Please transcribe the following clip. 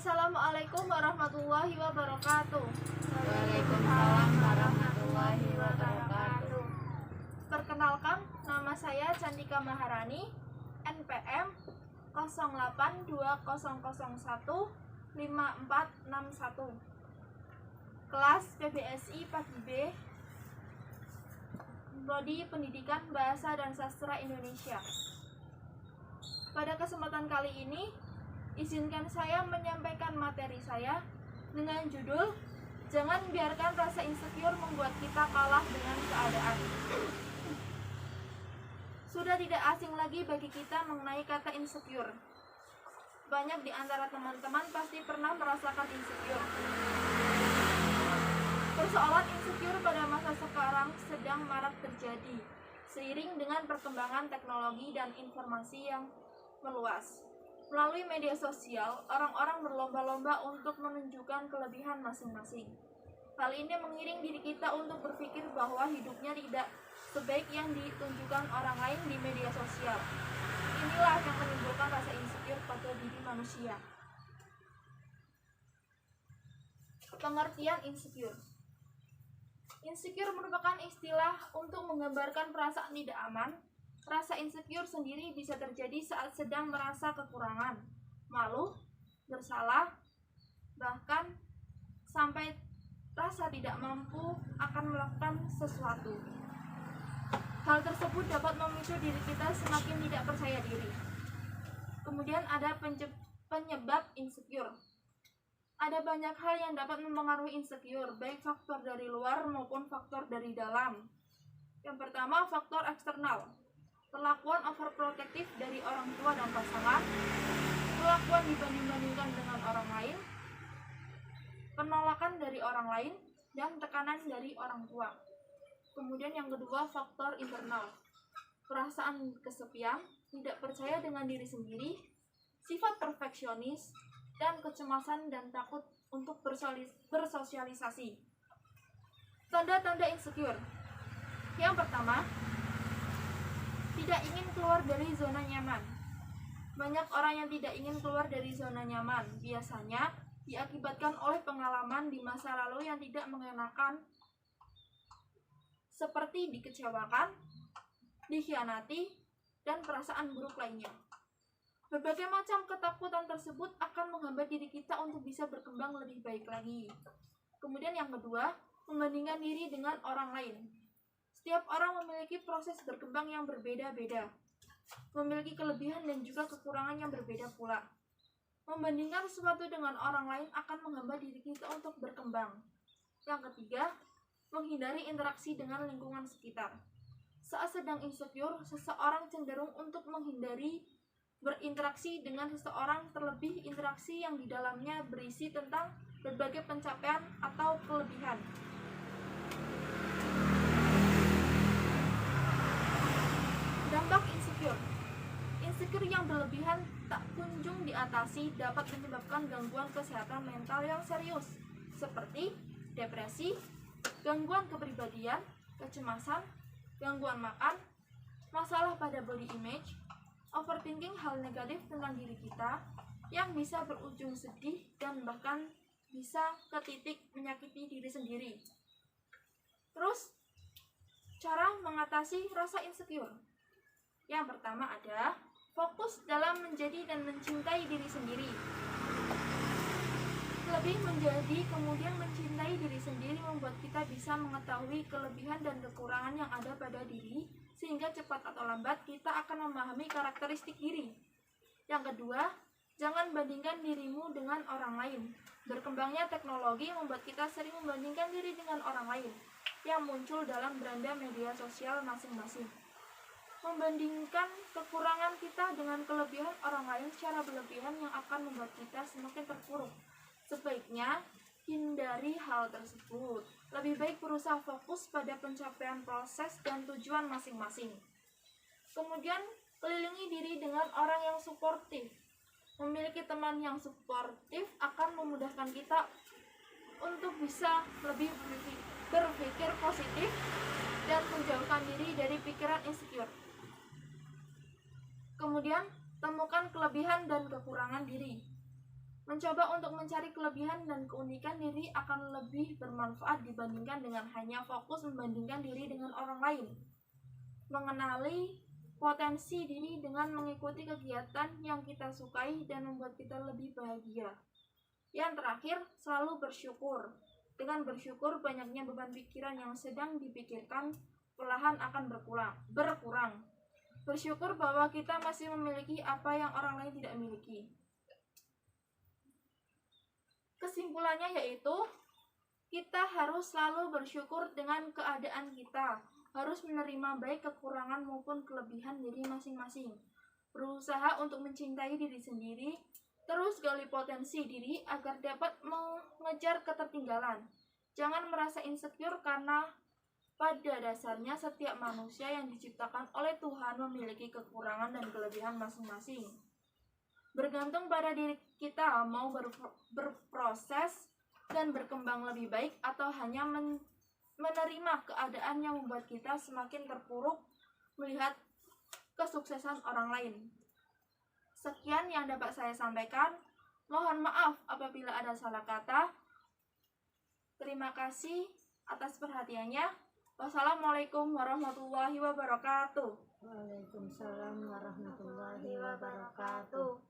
Assalamualaikum warahmatullahi wabarakatuh. Waalaikumsalam warahmatullahi wabarakatuh. Perkenalkan, nama saya Cantika Maharani, NPM 0820015461, kelas PBSI Pagi B, Prodi Pendidikan Bahasa dan Sastra Indonesia. Pada kesempatan kali ini, izinkan saya menyampaikan materi saya dengan judul "Jangan biarkan rasa insecure membuat kita kalah dengan keadaan". Sudah tidak asing lagi bagi kita mengenai kata insecure. Banyak di antara teman-teman pasti pernah merasakan insecure. Persoalan insecure pada masa sekarang sedang marak terjadi, seiring dengan perkembangan teknologi dan informasi yang meluas. Melalui media sosial, orang-orang berlomba-lomba untuk menunjukkan kelebihan masing-masing. Hal ini mengiring diri kita untuk berpikir bahwa hidupnya tidak sebaik yang ditunjukkan orang lain di media sosial. Inilah yang menimbulkan rasa insecure pada diri manusia. Pengertian insecure. Insecure merupakan istilah untuk menggambarkan perasaan tidak aman. Rasa insecure sendiri bisa terjadi saat sedang merasa kekurangan, malu, bersalah, bahkan sampai rasa tidak mampu akan melakukan sesuatu. Hal tersebut dapat memicu diri kita semakin tidak percaya diri. Kemudian ada penyebab insecure. Ada banyak hal yang dapat mempengaruhi insecure, baik faktor dari luar maupun faktor dari dalam. Yang pertama, faktor eksternal. Perlakuan overprotektif dari orang tua dan pasangan, perlakuan dibanding-bandingkan dengan orang lain, penolakan dari orang lain, dan tekanan dari orang tua. Kemudian yang kedua, faktor internal. Perasaan kesepian, tidak percaya dengan diri sendiri, sifat perfeksionis, dan kecemasan dan takut untuk bersosialisasi. Tanda-tanda insecure. Yang pertama, tidak ingin keluar dari zona nyaman. Banyak orang yang tidak ingin keluar dari zona nyaman biasanya diakibatkan oleh pengalaman di masa lalu yang tidak mengenakan, seperti dikecewakan, dikhianati, dan perasaan buruk lainnya. Berbagai macam ketakutan tersebut akan menghambat diri kita untuk bisa berkembang lebih baik lagi. Kemudian yang kedua, membandingkan diri dengan orang lain. Setiap orang memiliki proses berkembang yang berbeda-beda, memiliki kelebihan dan juga kekurangan yang berbeda pula. Membandingkan sesuatu dengan orang lain akan menghambat diri kita untuk berkembang. Yang ketiga, menghindari interaksi dengan lingkungan sekitar. Saat sedang insecure, seseorang cenderung untuk menghindari berinteraksi dengan seseorang, terlebih interaksi yang di dalamnya berisi tentang berbagai pencapaian atau kelebihan. Dampak insecure. Insecure yang berlebihan tak kunjung diatasi dapat menyebabkan gangguan kesehatan mental yang serius, seperti depresi, gangguan kepribadian, kecemasan, gangguan makan, masalah pada body image, overthinking hal negatif tentang diri kita yang bisa berujung sedih dan bahkan bisa ke titik menyakiti diri sendiri. Terus, cara mengatasi rasa insecure. Yang pertama ada fokus dalam menjadi dan mencintai diri sendiri. Lebih menjadi kemudian mencintai diri sendiri membuat kita bisa mengetahui kelebihan dan kekurangan yang ada pada diri, sehingga cepat atau lambat kita akan memahami karakteristik diri. Yang kedua, jangan bandingkan dirimu dengan orang lain. Berkembangnya teknologi membuat kita sering membandingkan diri dengan orang lain yang muncul dalam beranda media sosial masing-masing. Membandingkan kekurangan kita dengan kelebihan orang lain secara berlebihan yang akan membuat kita semakin terpuruk. Sebaiknya hindari hal tersebut. Lebih baik berusaha fokus pada pencapaian proses dan tujuan masing-masing. Kemudian kelilingi diri dengan orang yang suportif. Memiliki teman yang suportif akan memudahkan kita untuk bisa lebih berpikir positif dan menjauhkan diri dari pikiran insecure. Kemudian, temukan kelebihan dan kekurangan diri. Mencoba untuk mencari kelebihan dan keunikan diri akan lebih bermanfaat dibandingkan dengan hanya fokus membandingkan diri dengan orang lain. Mengenali potensi diri dengan mengikuti kegiatan yang kita sukai dan membuat kita lebih bahagia. Yang terakhir, selalu bersyukur. Dengan bersyukur, banyaknya beban pikiran yang sedang dipikirkan perlahan akan berkurang. Bersyukur bahwa kita masih memiliki apa yang orang lain tidak miliki. Kesimpulannya yaitu, kita harus selalu bersyukur dengan keadaan kita, harus menerima baik kekurangan maupun kelebihan diri masing-masing, berusaha untuk mencintai diri sendiri, terus gali potensi diri agar dapat mengejar ketertinggalan. Jangan merasa insecure karena pada dasarnya setiap manusia yang diciptakan oleh Tuhan memiliki kekurangan dan kelebihan masing-masing. Bergantung pada diri kita mau berproses dan berkembang lebih baik atau hanya menerima keadaan yang membuat kita semakin terpuruk melihat kesuksesan orang lain. Sekian yang dapat saya sampaikan. Mohon maaf apabila ada salah kata. Terima kasih atas perhatiannya. Wassalamualaikum warahmatullahi wabarakatuh. Waalaikumsalam warahmatullahi wabarakatuh.